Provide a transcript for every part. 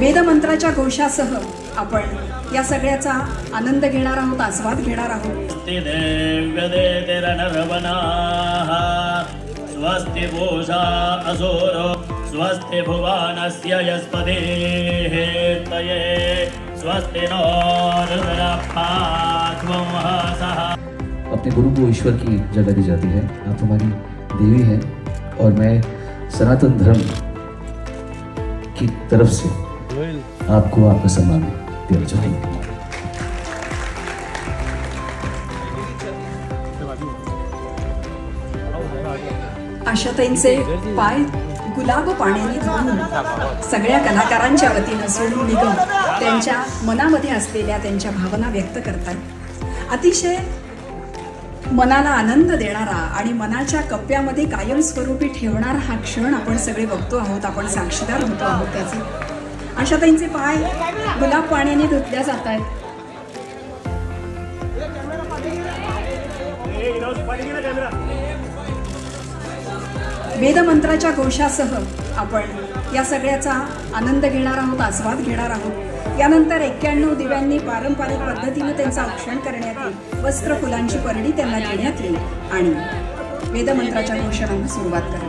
वेदमंत्राच्या घोषासह आपण या सगळ्याचा आनंद घेणार आहोत, आस्वाद घेणार आहोत। स्वस्ति पूषा असुरो स्वस्ति भुवनस्य यस्पतिः तये स्वस्ति नो रुद्रपाध्वंहसः। अपने गुरु को ईश्वर की जगह दी जाती है। आप हमारी देवी हैं और मैं सनातन धर्म की तरफ से आपको आपका सम्मान देना चाहूँगा। आशाताईंचे पाय गुलाब पाण्याने धुवून सगळ्या कलाकारांच्या वतीनं सोडून निघून त्यांच्या मनामध्ये असलेल्या त्यांच्या भावना व्यक्त करतात। अतिशय मनाला आनंद देणारा आणि मनाच्या कप्प्यामध्ये कायमस्वरूपी ठेवणारा हा क्षण आपण सगळे बघतो आहोत, आपण साक्षीदार होतो आहोत त्याचे। आशाताईंचे पाय गुलाब पाण्याने धुतल्या जात आहेत। वेदमंत्राच्या घोषासह आपण या सगळ्याचा आनंद घेणार आहोत, आस्वाद घेणार आहोत। यानंतर 91 दिव्यांनी पारंपरिक पद्धतीने त्यांचा औक्षण करण्यात येईल, वस्त्र फुलांची परडी त्यांना देण्यात येईल आणि वेदमंत्राच्या घोषणांना सुरुवात करावी।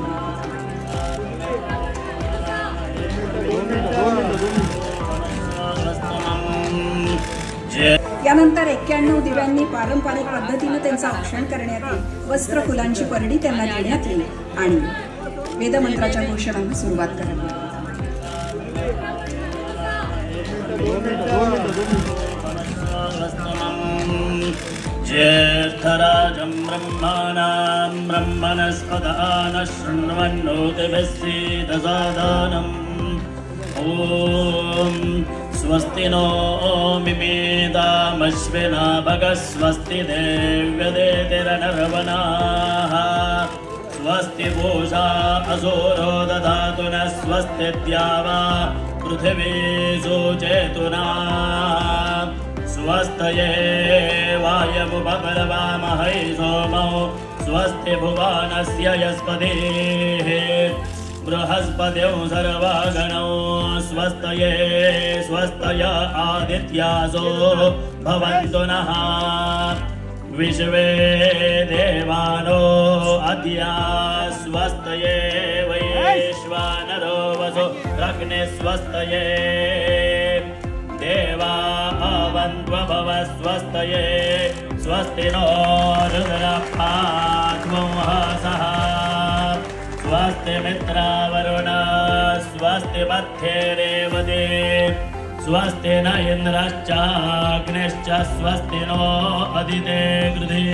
यानंतर 91 दिव्यांनी पारंपरिक पद्धतीने त्यांचा औक्षण करण्यात येईल, वस्त्र फुलांची परडी त्यांना देण्यात येईल आणि वेदमंत्राच्या घोषणांना सुरुवात करावी। ज्येष्ठराजं ब्रह्मणां ब्रह्मणस्पदान शृण्वन्नोतिभिस्सीदसादनम्। ॐ स्वस्ति नो मिमेदामश्विना भगः स्वस्ति देव्यदेतिरनर्वणाः स्वस्ति पूषा असुरो दधातु न स्वस्ति द्यावा पृथिवी सुचेतुना स्वस्तये वायमुपपर्वामहै सोमो स्वस्ति भुवनस्य यस्पतिः बृहस्पतिं सर्वगणो स्वस्तये स्वस्तय आदित्यासो भवन्तु नः विश्वे देवानो अद्य स्वस्तये वैश्वानरो वसु अग्ने स्वस्तये देवा अवन्त्वभव स्वस्तये स्वस्ति नो रुद्रपाध्वंहसः स्वस्ति मित्रावरुणा स्वस्ति मध्ये रेवते स्वस्ति न इन्द्रश्चाग्निश्च स्वस्ति नो अदिते गृधे